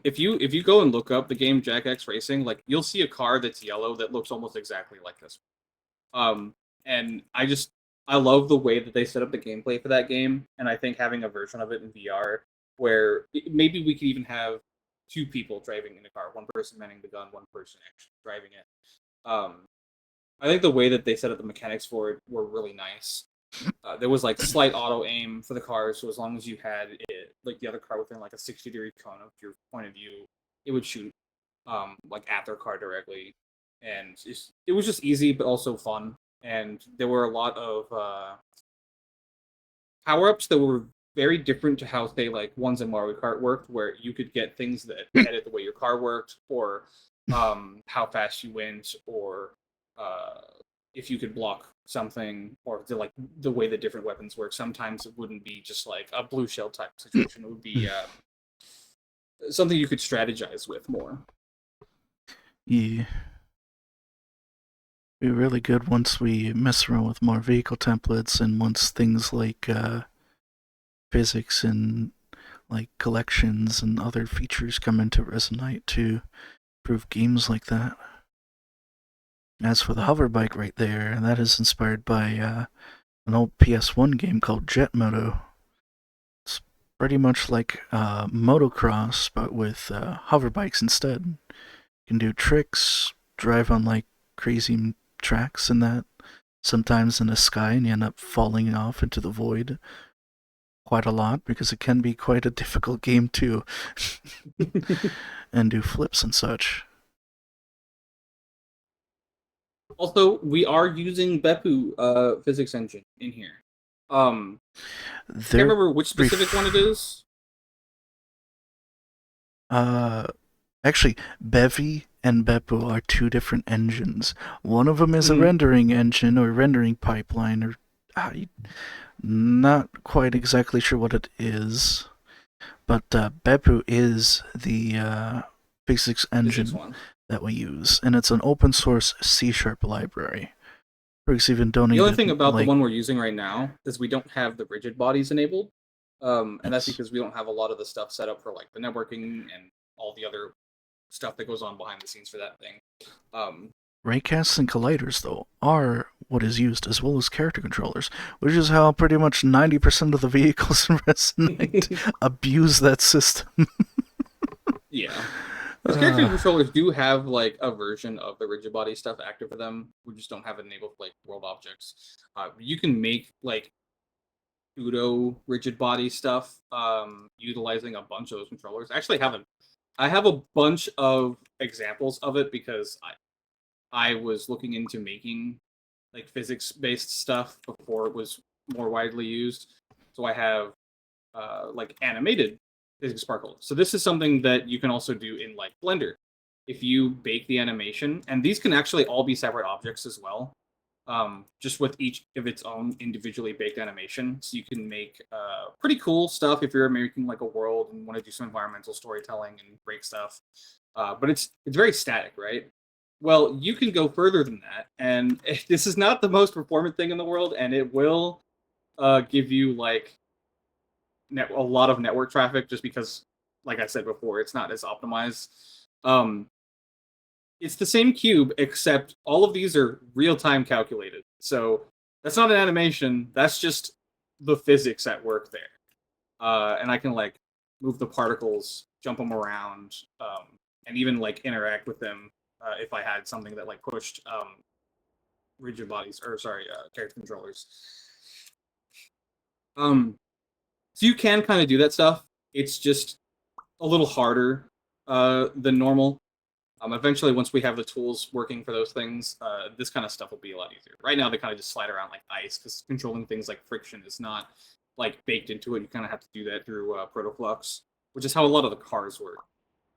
If you go and look up the game Jack X Racing, like you'll see a car that's yellow that looks almost exactly like this. And I love the way that they set up the gameplay for that game, and I think having a version of it in VR where maybe we could even have two people driving in a car, one person manning the gun, one person actually driving it. I think the way that they set up the mechanics for it were really nice. There was like slight auto aim for the cars, so as long as you had it, like the other car within like a 60-degree cone of your point of view, it would shoot like at their car directly, and it was just easy but also fun. And there were a lot of power ups that were very different to how say like ones in Mario Kart worked, where you could get things that edit the way your car worked, or how fast you went, or uh, if you could block something, or like the way the different weapons work. Sometimes it wouldn't be just like a blue shell type situation. It would be something you could strategize with more. Yeah. Be really good once we mess around with more vehicle templates and once things like physics and like collections and other features come into Resonite to improve games like that. As for the hover bike right there, that is inspired by an old PS1 game called Jet Moto. It's pretty much like motocross, but with hover bikes instead. You can do tricks, drive on like crazy tracks and that. Sometimes in the sky, and you end up falling off into the void quite a lot because it can be quite a difficult game to and do flips and such. Also, we are using Beppu physics engine in here. Can't They're remember which specific one it is. Actually, Bevy and Beppu are two different engines. One of them is a Mhm. rendering engine or rendering pipeline, or not quite exactly sure what it is. But Beppu is the physics Physics engine one. that we use, and it's an open source C# library. Briggs even The only donated thing about the like one we're using right now is we don't have the rigid bodies enabled, and that's yes. because we don't have a lot of the stuff set up for like the networking and all the other stuff that goes on behind the scenes for that thing. Raycasts and colliders, though, are what is used, as well as character controllers, which is how pretty much 90% of the vehicles in Resonite abuse that system. Yeah. Because character controllers do have like a version of the rigid body stuff active for them. We just don't have it enabled for like world objects. You can make like pseudo rigid body stuff utilizing a bunch of those controllers. I have a bunch of examples of it because I was looking into making like physics based stuff before it was more widely used. So I have like animated physics sparkle. So this is something that you can also do in like Blender. If you bake the animation, and these can actually all be separate objects as well, just with each of its own individually baked animation. So you can make pretty cool stuff if you're making like a world and want to do some environmental storytelling and break stuff. But it's very static, right? Well, you can go further than that, and this is not the most performant thing in the world, and it will give you like a lot of network traffic just because, like I said before, it's not as optimized. Um, it's the same cube, except all of these are real time calculated. So that's not an animation. That's just the physics at work there. And I can like move the particles, jump them around, and even like interact with them if I had something that like pushed rigid bodies or sorry character controllers. Um, so you can kind of do that stuff. It's just a little harder than normal. Eventually, once we have the tools working for those things, this kind of stuff will be a lot easier. Right now, they kind of just slide around like ice because controlling things like friction is not like baked into it. You kind of have to do that through protoflux, which is how a lot of the cars work.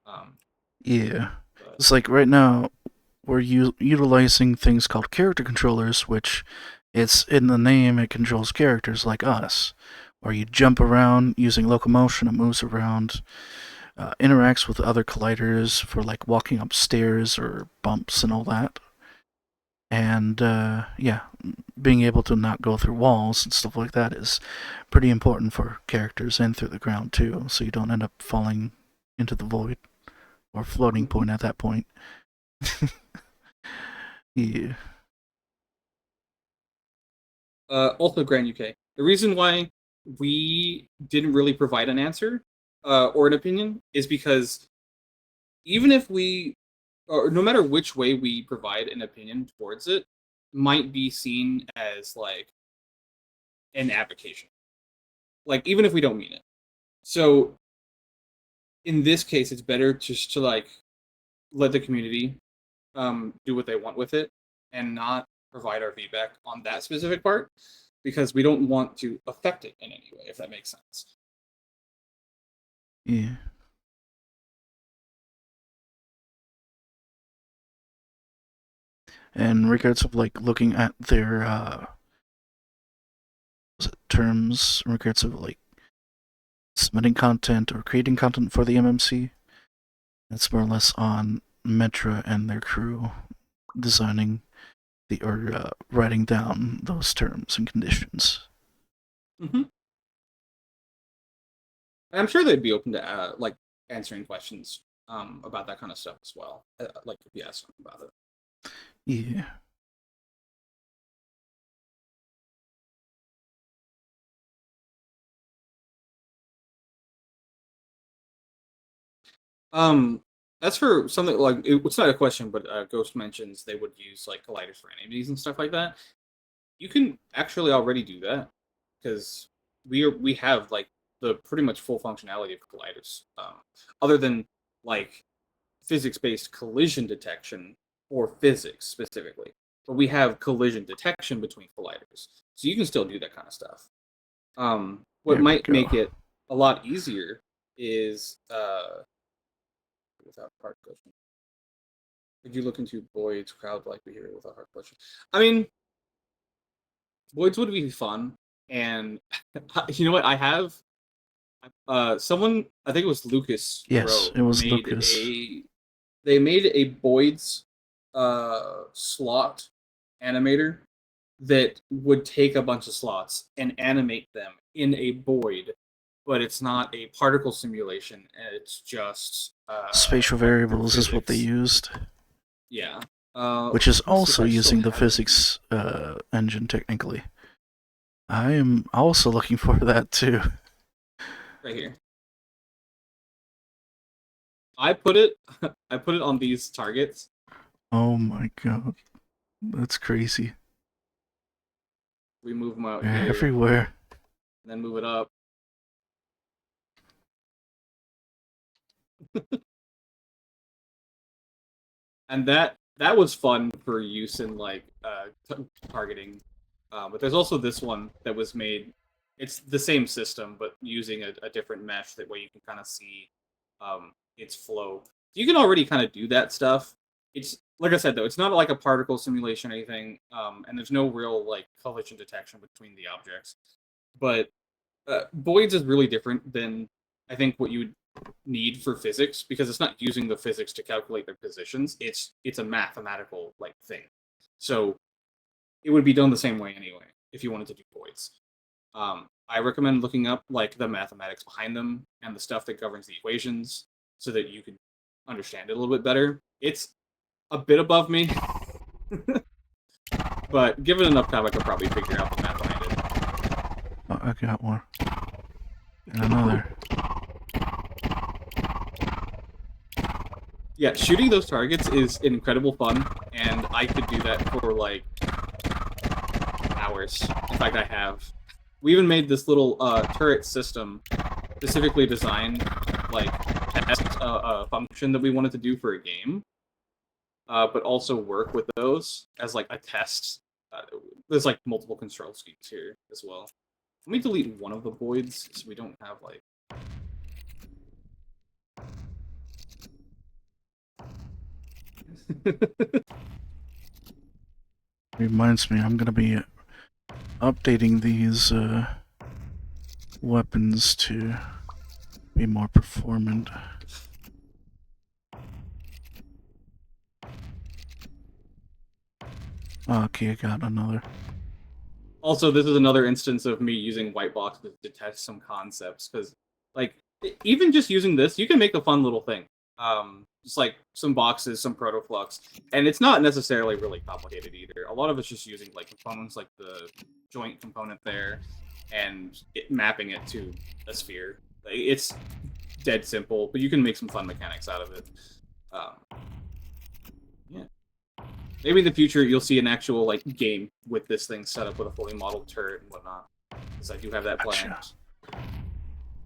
Um, Yeah. but It's like right now we're utilizing things called character controllers, which it's in the name, it controls characters like us. Where you jump around using locomotion, it moves around, interacts with other colliders for like walking upstairs or bumps and all that. And yeah, being able to not go through walls and stuff like that is pretty important for characters and through the ground too, so you don't end up falling into the void or floating point at that point. Yeah. also, Grand UK. The reason why we didn't really provide an answer or an opinion is because even if we, or no matter which way we provide an opinion towards it, might be seen as like an application. Like even if we don't mean it. So in this case, it's better just to like let the community do what they want with it and not provide our feedback on that specific part because we don't want to affect it in any way, if that makes sense. Yeah. And in regards of like looking at their terms, in regards of like submitting content or creating content for the MMC, it's more or less on Metra and their crew designing the or writing down those terms and conditions. Mm-hmm. I'm sure they'd be open to like answering questions about that kind of stuff as well. Like if you ask them about it. Yeah. That's for something like it's not a question, but Ghost mentions they would use like colliders for enemies and stuff like that. You can actually already do that because we have like the pretty much full functionality of colliders. Other than like physics-based collision detection or physics specifically, but we have collision detection between colliders, so you can still do that kind of stuff. What There we might go. make it a lot easier is without hard question. Could you look into Boyd's crowd like behavior without hard question? I mean, Boyd's would be fun, and you know what? I have someone, I think it was Lucas Yes, Rowe, it was made Lucas. they made a Boyd's slot animator that would take a bunch of slots and animate them in a Boyd, but it's not a particle simulation. It's just Spatial like through variables is what they physics. used, Yeah. which is Let me see if also I still using the have it. physics engine technically. I am also looking for that too. Right here. I put it I put it on these targets. Oh my god, that's crazy. We move them out They're here everywhere. and then move it up. And that was fun for use in like targeting. But there's also this one that was made. It's the same system, but using a different mesh that way you can kind of see its flow. You can already kind of do that stuff. It's like I said though, it's not like a particle simulation or anything, and there's no real like collision detection between the objects. But Boyd's is really different than I think what you would need for physics because it's not using the physics to calculate their positions. It's a mathematical like thing. So it would be done the same way anyway if you wanted to do Boyd's. I recommend looking up like the mathematics behind them and the stuff that governs the equations so that you can understand it a little bit better. It's a bit above me, but given enough time, I could probably figure out the math behind it. Oh, I got one. And another. Yeah, shooting those targets is incredible fun, and I could do that for like hours. In fact, I have. We even made this little turret system specifically designed like test a function that we wanted to do for a game, but also work with those as like a test. There's like multiple control schemes here as well. Let me delete one of the voids so we don't have like. Reminds me, I'm gonna be updating these weapons to be more performant. Okay, I got another. Also, this is another instance of me using white boxes to test some concepts because, like, even just using this, you can make a fun little thing. Just like some boxes, some protoflux, and it's not necessarily really complicated either. A lot of it's just using like components, like the joint component there, and mapping it to a sphere. It's dead simple, but you can make some fun mechanics out of it. Yeah. Maybe in the future you'll see an actual like game with this thing set up with a fully modeled turret and whatnot. Because I do have that planned. Gotcha.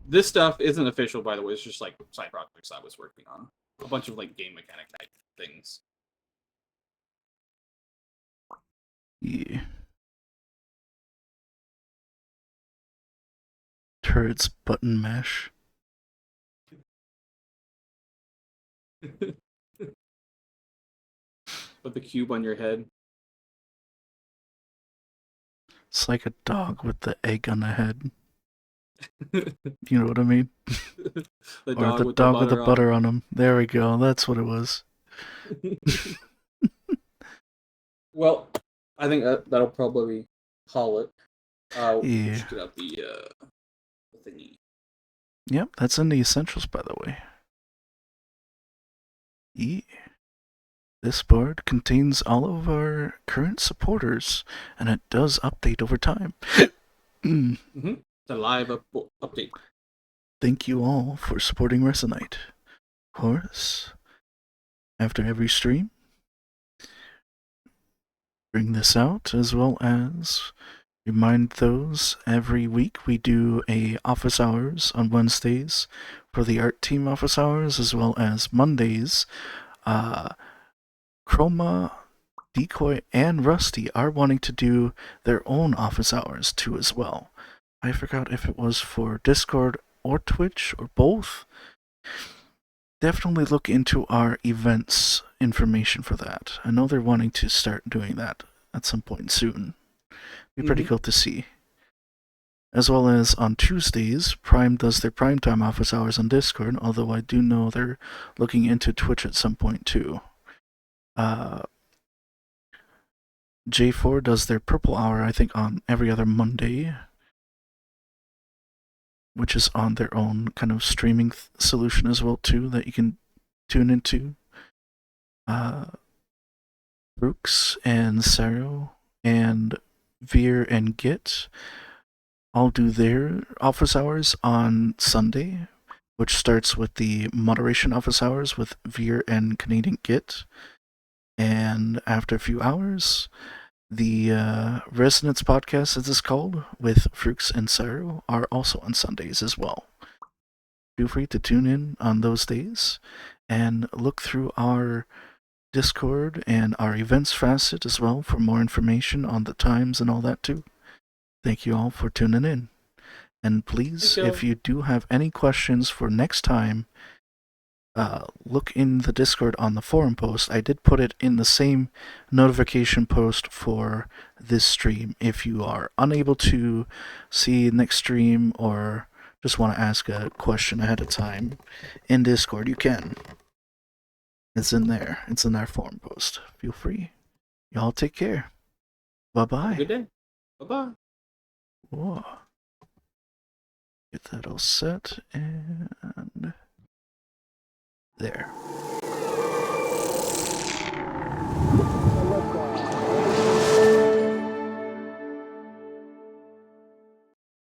This stuff isn't official, by the way. It's just like side projects I was working on. A bunch of like game mechanic type things. Yeah. Turret's button mesh. Put the cube on your head. It's like a dog with the egg on the head. You know what I mean? The Or dog the with dog the with the butter butter on him. There we go. That's what it was. Well, I think that'll probably call it. Yeah. Just get out the thingy. Yep, that's in the essentials, by the way. Yeah. This board contains all of our current supporters, and it does update over time. The live update. Thank you all for supporting Resonite. course, after every stream, bring this out, as well as remind those every week we do a office hours on Wednesdays for the art team office hours, as well as Mondays. Chroma, Decoy, and Rusty are wanting to do their own office hours too as well. I forgot if it was for Discord or Twitch or both. Definitely look into our events information for that. I know they're wanting to start doing that at some point soon. Be pretty cool to see. As well as on Tuesdays, Prime does their primetime office hours on Discord, although I do know they're looking into Twitch at some point too. J4 does their purple hour, I think, on every other Monday, which is on their own kind of streaming solution as well too that you can tune into. Brooks and Saro and Veer and Git all do their office hours on Sunday, which starts with the moderation office hours with Veer and Canadian Git. And after a few hours, the Resonance podcast, as it's called, with Fruits and Saro, are also on Sundays as well. Feel free to tune in on those days and look through our Discord and our events facet as well for more information on the times and all that too. Thank you all for tuning in. And please, if you do have any questions for next time, look in the Discord on the forum post. I did put it in the same notification post for this stream. If you are unable to see next stream or just want to ask a question ahead of time in Discord, you can. It's in there. It's in our forum post. Feel free. Y'all take care. Bye-bye. Good day. Bye-bye. Whoa. Get that all set and there.